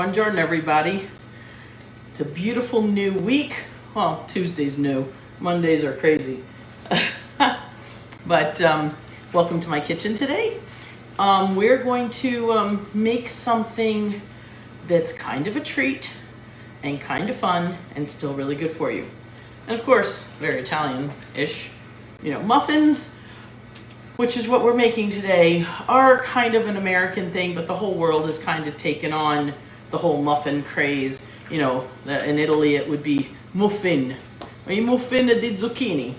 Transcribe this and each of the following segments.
Buongiorno, everybody. It's a beautiful new week. Well, Tuesday's new. Mondays are crazy. But welcome to my kitchen today. We're going to make something that's kind of a treat and kind of fun and still really good for you. And of course, very Italian-ish. You know, muffins, which is what we're making today, are kind of an American thing, but the whole world has kind of taken on the whole muffin craze. You know, in Italy it would be muffin. I muffin di zucchini.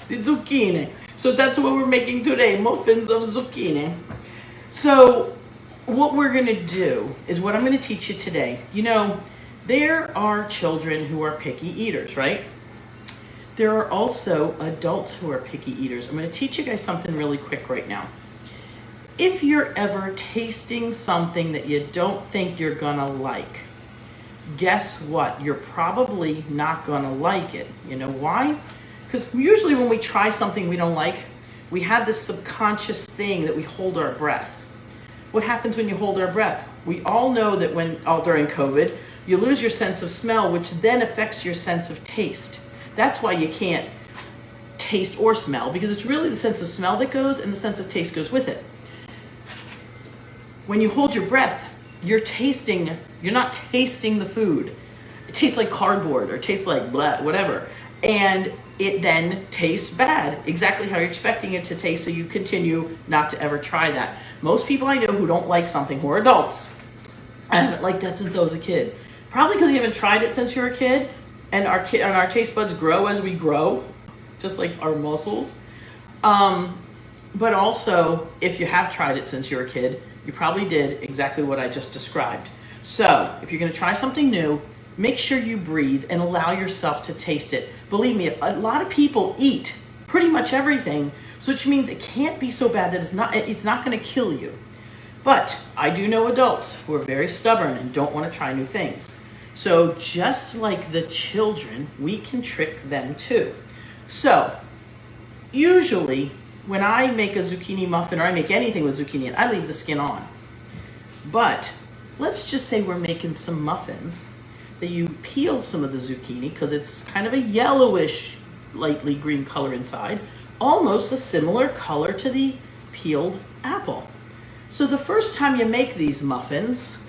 The zucchini. So that's what we're making today, muffins of zucchini. So what we're gonna do is what I'm gonna teach you today. You know, there are children who are picky eaters, right? There are also adults who are picky eaters. I'm gonna teach you guys something really quick right now. If you're ever tasting something that you don't think you're gonna like, guess what? You're probably not gonna like it. You know why? Because usually when we try something we don't like, we have this subconscious thing that we hold our breath. What happens when you hold our breath? We all know that during COVID, you lose your sense of smell, which then affects your sense of taste. That's why you can't taste or smell, because it's really the sense of smell that goes and the sense of taste goes with it. When you hold your breath, you're not tasting the food. It tastes like cardboard or tastes like blah, whatever. And it then tastes bad, exactly how you're expecting it to taste, so you continue not to ever try that. Most people I know who don't like something, who are adults, I haven't liked that since I was a kid. Probably because you haven't tried it since you were a kid. And our taste buds grow as we grow, just like our muscles. But also, if you have tried it since you were a kid, you probably did exactly what I just described. So, if you're gonna try something new, make sure you breathe and allow yourself to taste it. Believe me, a lot of people eat pretty much everything, so which means it can't be so bad that it's not gonna kill you. But I do know adults who are very stubborn and don't wanna try new things. So just like the children, we can trick them too. So usually when I make a zucchini muffin, or I make anything with zucchini, I leave the skin on. But let's just say we're making some muffins that you peel some of the zucchini, because it's kind of a yellowish, lightly green color inside, almost a similar color to the peeled apple. So the first time you make these muffins,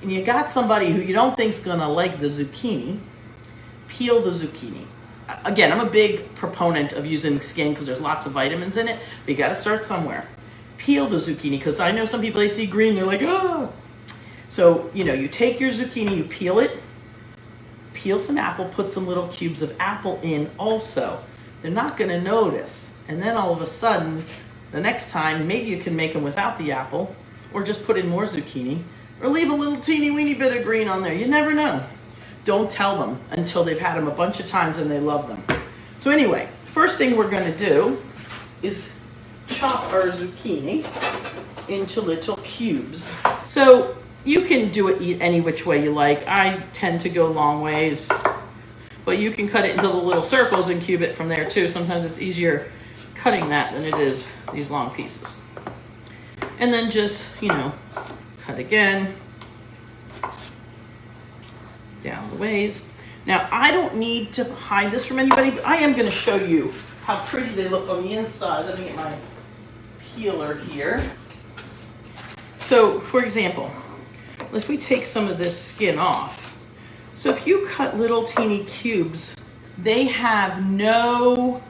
and you got somebody who you don't think's gonna like the zucchini, peel the zucchini. Again, I'm a big proponent of using skin because there's lots of vitamins in it, but you gotta start somewhere. Peel the zucchini, because I know some people, they see green, they're like, oh. So, you know, you take your zucchini, you peel it, peel some apple, put some little cubes of apple in also. They're not gonna notice. And then all of a sudden, the next time, maybe you can make them without the apple, or just put in more zucchini, or leave a little teeny weeny bit of green on there. You never know. Don't tell them until they've had them a bunch of times and they love them. So anyway, the first thing we're gonna do is chop our zucchini into little cubes. So you can do it any which way you like. I tend to go long ways, but you can cut it into the little circles and cube it from there too. Sometimes it's easier cutting that than it is these long pieces. And then just, you know, cut again, down the ways. Now, I don't need to hide this from anybody, but I am gonna show you how pretty they look on the inside. Let me get my peeler here. So, for example, if we take some of this skin off, so if you cut little teeny cubes, they have no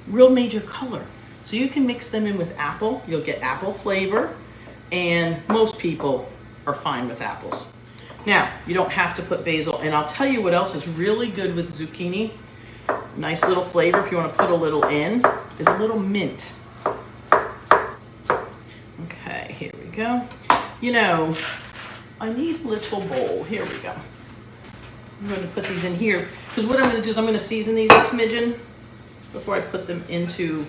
real major color. So you can mix them in with apple, you'll get apple flavor, and most people are fine with apples. Now, you don't have to put basil, and I'll tell you what else is really good with zucchini. Nice little flavor, if you want to put a little in, is a little mint. Okay, here we go. You know, I need a little bowl. Here we go. I'm going to put these in here, because what I'm going to do is I'm going to season these a smidgen before I put them into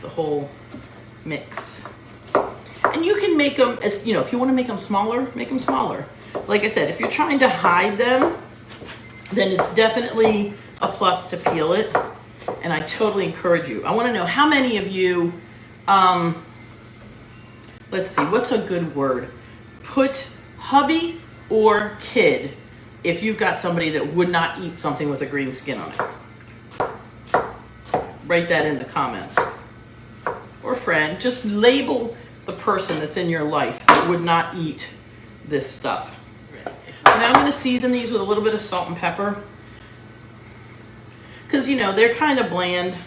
the whole mix. And you can make them as, you know, if you want to make them smaller, make them smaller. Like I said, if you're trying to hide them, then it's definitely a plus to peel it. And I totally encourage you. I want to know how many of you let's see, what's a good word? Put hubby or kid if you've got somebody that would not eat something with a green skin on it. Write that in the comments. Or friend, just label the person that's in your life that would not eat this stuff. Now I'm going to season these with a little bit of salt and pepper. Because, you know, they're kind of bland.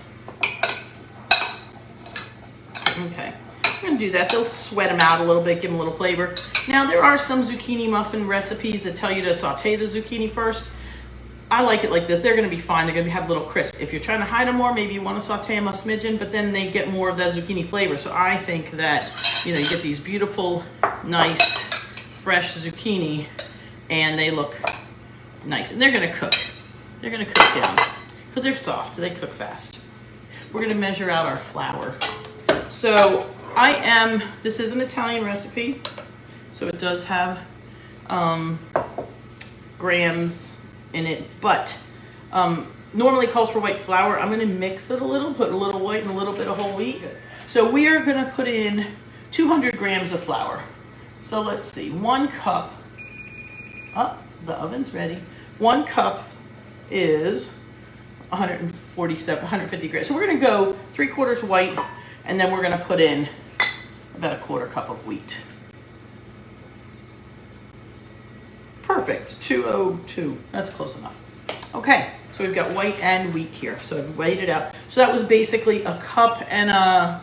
Okay, I'm going to do that. They'll sweat them out a little bit, give them a little flavor. Now, there are some zucchini muffin recipes that tell you to saute the zucchini first. I like it like this. They're going to be fine. They're going to have a little crisp. If you're trying to hide them more, maybe you want to saute them a smidgen, but then they get more of that zucchini flavor. So I think that, you know, you get these beautiful, nice, fresh zucchini, and they look nice. And they're going to cook. They're going to cook down because they're soft. They cook fast. We're going to measure out our flour. So this is an Italian recipe, so it does have grams in it, but normally calls for white flour. I'm going to mix it a little, put a little white and a little bit of whole wheat. So we are going to put in 200 grams of flour. So let's see, 1 cup, the oven's ready. 1 cup is 150 grams. So we're going to go 3/4 white, and then we're going to put in about 1/4 cup of wheat. Perfect, 202, that's close enough. Okay, so we've got white and wheat here. So I've weighed it out. So that was basically 1 cup and a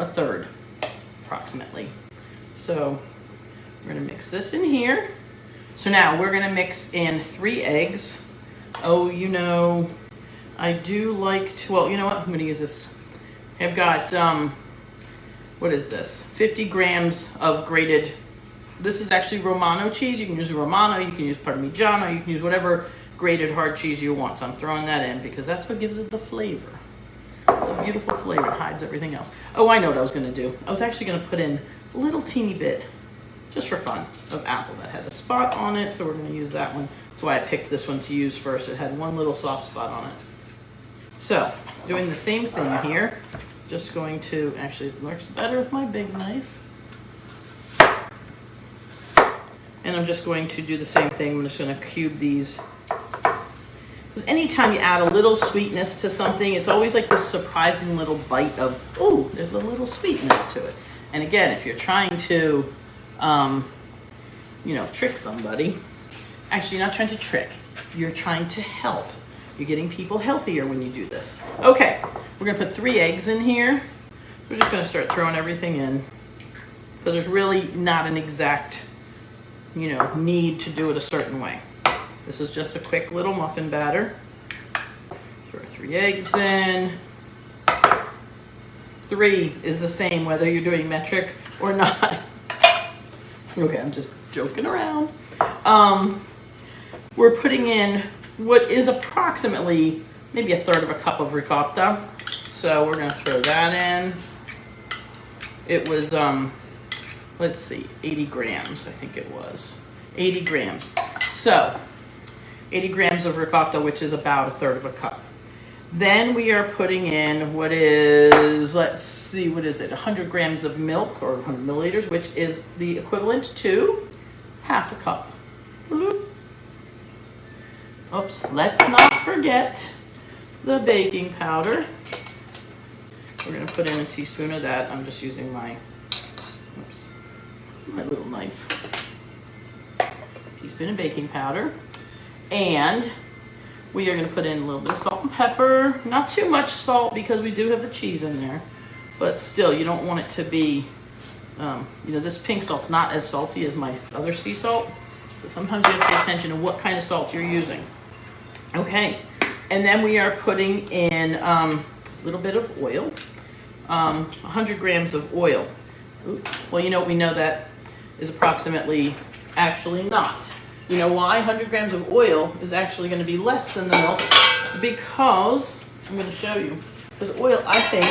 third, approximately. So we're gonna mix this in here. So now we're gonna mix in 3 eggs. Oh, you know, I do like to, well, you know what, I'm gonna use this. I've got, what is this? 50 grams of grated, this is actually Romano cheese. You can use Romano, you can use Parmigiano, you can use whatever grated hard cheese you want. So I'm throwing that in because that's what gives it the flavor. The beautiful flavor, it hides everything else. Oh, I know what I was gonna do. I was actually gonna put in a little teeny bit, just for fun, of apple that had a spot on it. So we're gonna use that one. That's why I picked this one to use first. It had one little soft spot on it. So, doing the same thing here. Just going to, actually it works better with my big knife. And I'm just going to do the same thing. I'm just going to cube these. Because anytime you add a little sweetness to something, it's always like this surprising little bite of, ooh, there's a little sweetness to it. And again, if you're trying to, you know, trick somebody, actually you're not trying to trick, you're trying to help. You're getting people healthier when you do this. Okay, we're gonna put 3 eggs in here. We're just gonna start throwing everything in because there's really not an exact, you know, need to do it a certain way. This is just a quick little muffin batter. Throw 3 eggs in. 3 is the same whether you're doing metric or not. Okay, I'm just joking around. We're putting in what is approximately maybe 1/3 cup of ricotta. So we're gonna throw that in. It was, let's see, 80 grams, I think it was. 80 grams. So 80 grams of ricotta, which is about 1/3 cup. Then we are putting in what is, let's see, what is it? 100 grams of milk, or 100 milliliters, which is the equivalent to 1/2 cup. Oops, let's not forget the baking powder. We're gonna put in a teaspoon of that. I'm just using my, oops, my little knife. Teaspoon of baking powder. And we are gonna put in a little bit of salt and pepper. Not too much salt because we do have the cheese in there, but still you don't want it to be, you know, this pink salt's not as salty as my other sea salt. So sometimes you have to pay attention to what kind of salt you're using. Okay, and then we are putting in a little bit of oil, 100 grams of oil. Oops. Well, you know, we know that is approximately, actually not. You know why? 100 grams of oil is actually going to be less than the milk because, I'm going to show you, because oil, I think,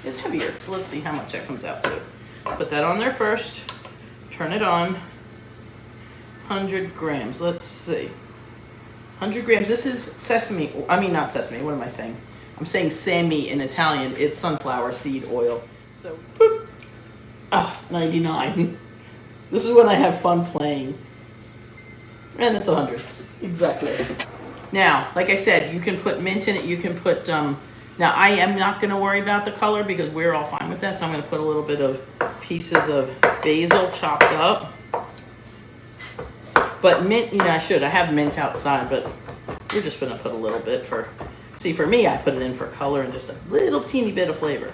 is heavier. So let's see how much that comes out to. Put that on there first, turn it on, 100 grams, let's see. 100 grams, this is sesame, I mean not sesame, what am I saying? I'm saying semi in Italian, it's sunflower seed oil. So, boop, $99. This is when I have fun playing. And it's 100. Exactly. Now, like I said, you can put mint in it. You can put, now I am not going to worry about the color because we're all fine with that. So I'm going to put a little bit of pieces of basil chopped up. But mint, I should. I have mint outside, but we're just going to put a little bit for, see, for me, I put it in for color and just a little teeny bit of flavor.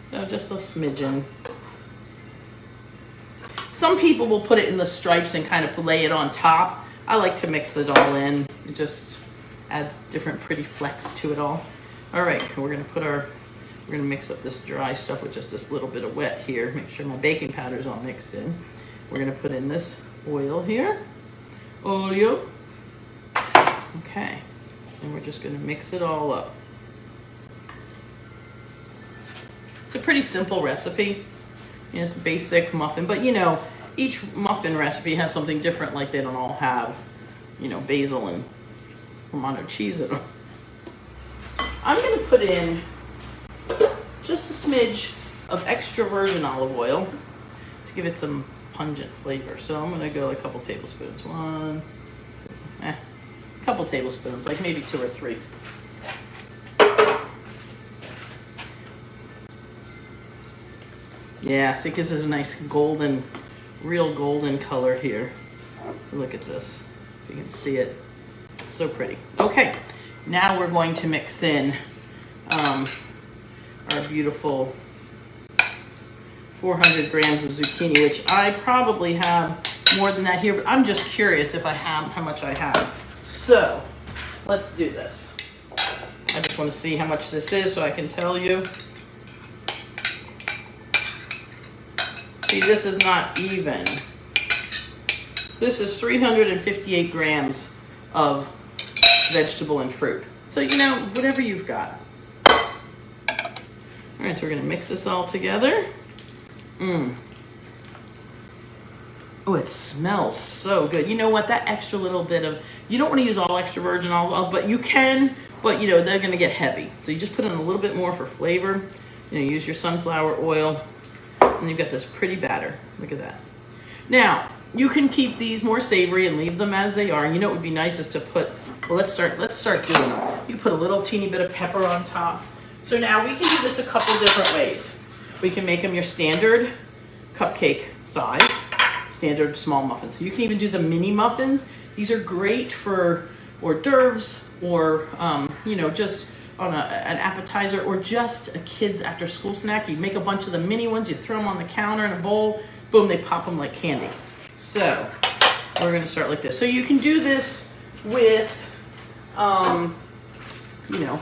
So just a smidgen. Some people will put it in the stripes and kind of lay it on top. I like to mix it all in. It just adds different pretty flecks to it all. All right, we're gonna mix up this dry stuff with just this little bit of wet here. Make sure my baking powder is all mixed in. We're gonna put in this oil here. Olio. Okay, and we're just gonna mix it all up. It's a pretty simple recipe. It's a basic muffin, but each muffin recipe has something different, like they don't all have, basil and Romano cheese in them. I'm gonna put in just a smidge of extra virgin olive oil to give it some pungent flavor. So I'm gonna go a couple tablespoons. A couple tablespoons, like maybe 2 or 3. Yeah, so it gives us a nice golden, real golden color here. So look at this. You can see it. It's so pretty. Okay, now we're going to mix in our beautiful 400 grams of zucchini, which I probably have more than that here, but I'm just curious if I have how much I have. So let's do this. I just want to see how much this is so I can tell you. See, this is not even. This is 358 grams of vegetable and fruit. So, whatever you've got. All right, so we're gonna mix this all together. Oh, it smells so good. You know what, that extra little bit of, you don't wanna use all extra virgin olive oil, but you can, but they're gonna get heavy. So you just put in a little bit more for flavor. Use your sunflower oil. And you've got this pretty batter. Look at that. Now, you can keep these more savory and leave them as they are. What would be nice is to put, well, let's start doing them. You put a little teeny bit of pepper on top. So now we can do this a couple different ways. We can make them your standard cupcake size, standard small muffins. You can even do the mini muffins. These are great for hors d'oeuvres or, just on an appetizer or just a kid's after school snack. You make a bunch of the mini ones, you throw them on the counter in a bowl, boom, they pop them like candy. So we're gonna start like this. So you can do this with,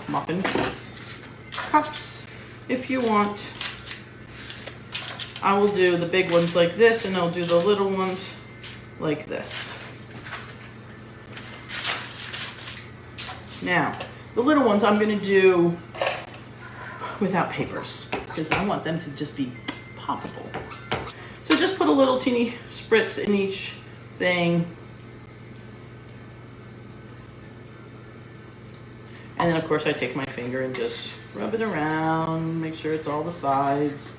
muffin cups if you want. I will do the big ones like this and I'll do the little ones like this. Now, the little ones I'm gonna do without papers because I want them to just be poppable. So just put a little teeny spritz in each thing. And then of course I take my finger and just rub it around, make sure it's all the sides.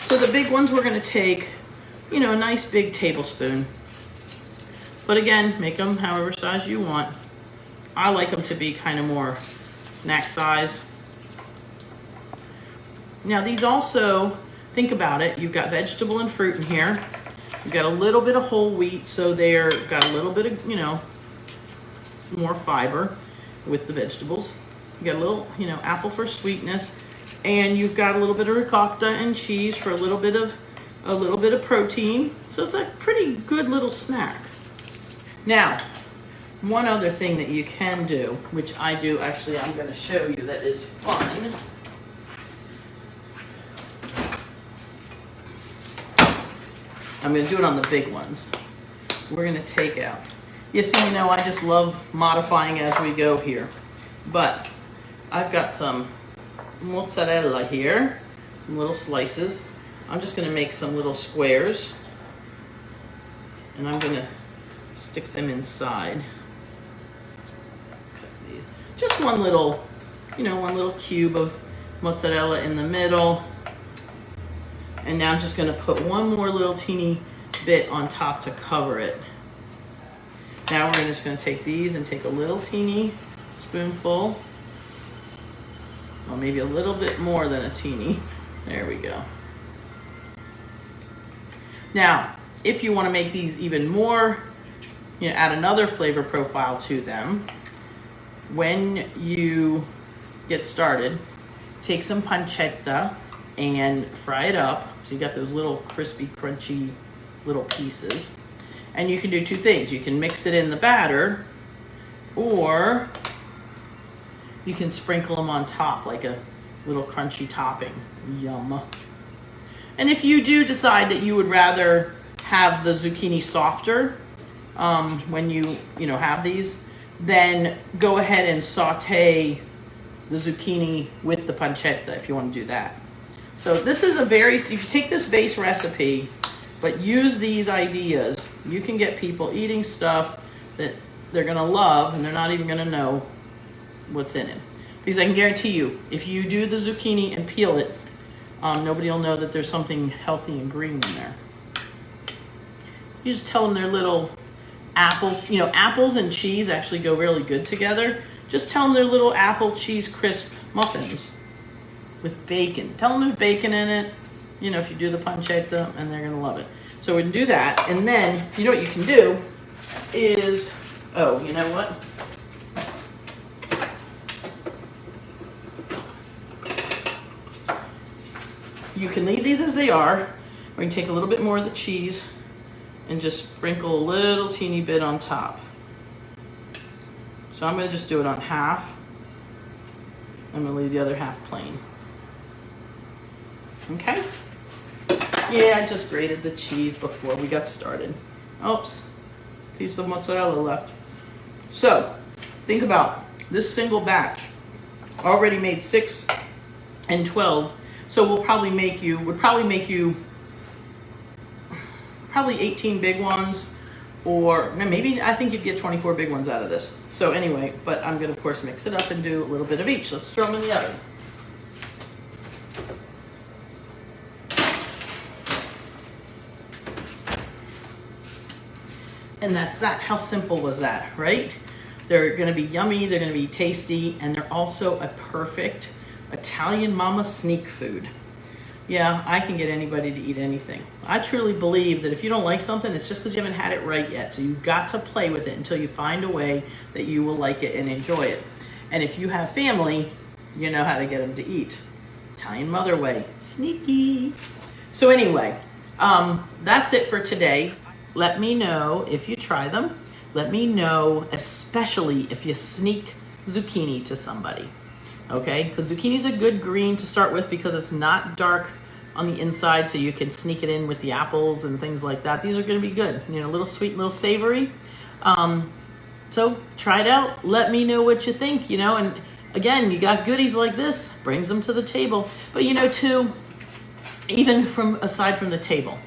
So the big ones we're gonna take, a nice big tablespoon. But again, make them however size you want. I like them to be kind of more snack size. Now these also, think about it, you've got vegetable and fruit in here. You've got a little bit of whole wheat, so they're got a little bit of, more fiber with the vegetables. You got a little, apple for sweetness, and you've got a little bit of ricotta and cheese for a little bit of protein. So it's a pretty good little snack. Now, one other thing that you can do, which I do, actually I'm going to show you that is fun. I'm going to do it on the big ones. We're going to take out. You see, I just love modifying as we go here. But I've got some mozzarella here, some little slices. I'm just going to make some little squares. And I'm going to stick them inside. Just one little cube of mozzarella in the middle. And now I'm just gonna put one more little teeny bit on top to cover it. Now we're just gonna take these and take a little teeny spoonful. Well, maybe a little bit more than a teeny. There we go. Now, if you wanna make these even more, add another flavor profile to them, when you get started, take some pancetta and fry it up. So you got those little crispy, crunchy little pieces. And you can do two things. You can mix it in the batter, or you can sprinkle them on top like a little crunchy topping. Yum. And if you do decide that you would rather have the zucchini softer when you have these, then go ahead and saute the zucchini with the pancetta if you want to do that. So this is if you take this base recipe, but use these ideas, you can get people eating stuff that they're gonna love and they're not even gonna know what's in it. Because I can guarantee you, if you do the zucchini and peel it, nobody will know that there's something healthy and green in there. You just tell them they're little apples and cheese actually go really good together. Just tell them they're little apple cheese crisp muffins with bacon. Tell them there's bacon in it, if you do the pancetta, and they're gonna love it. So we can do that, and then, what you can do is, you know what? You can leave these as they are. We can take a little bit more of the cheese and just sprinkle a little teeny bit on top. So I'm gonna just do it on half. I'm gonna leave the other half plain. Okay? Yeah, I just grated the cheese before we got started. Oops, piece of mozzarella left. So, think about this single batch. Already made 6 and 12. So would probably make you probably 18 big ones, or maybe I think you'd get 24 big ones out of this. So anyway, but I'm gonna of course mix it up and do a little bit of each. Let's throw them in the oven. And that's that. How simple was that, right? They're gonna be yummy, they're gonna be tasty, and they're also a perfect Italian mama sneak food. Yeah, I can get anybody to eat anything. I truly believe that if you don't like something, it's just because you haven't had it right yet. So you've got to play with it until you find a way that you will like it and enjoy it. And if you have family, you know how to get them to eat. Italian mother way, sneaky. So anyway, that's it for today. Let me know if you try them. Let me know, especially if you sneak zucchini to somebody. Okay, because zucchini's a good green to start with because it's not dark on the inside, so you can sneak it in with the apples and things like that. These are going to be good, a little sweet, little savory. So try it out. Let me know what you think, and again, you got goodies like this, brings them to the table. But too, even aside from the table,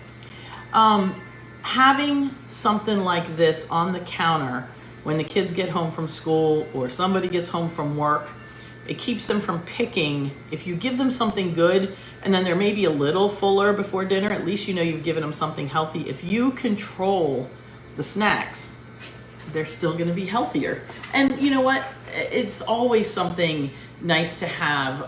having something like this on the counter when the kids get home from school or somebody gets home from work, it keeps them from picking. If you give them something good and then they're maybe a little fuller before dinner, at least you've given them something healthy. If you control the snacks, they're still gonna be healthier. And you know what? It's always something nice to have,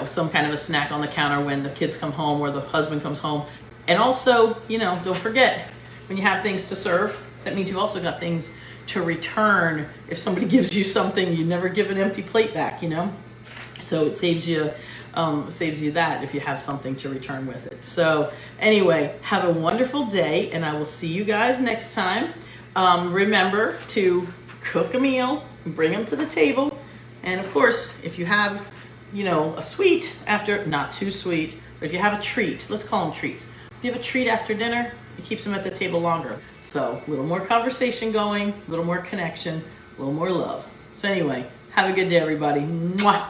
some kind of a snack on the counter when the kids come home or the husband comes home. And also, don't forget, when you have things to serve, that means you've also got things to return. If somebody gives you something, you never give an empty plate back, So it saves you that if you have something to return with it. So anyway, have a wonderful day, and I will see you guys next time. Remember to cook a meal, bring them to the table, and of course, if you have, a sweet after, not too sweet, but if you have a treat, let's call them treats. If you have a treat after dinner, it keeps them at the table longer. So a little more conversation going, a little more connection, a little more love. So anyway, have a good day, everybody. Mwah.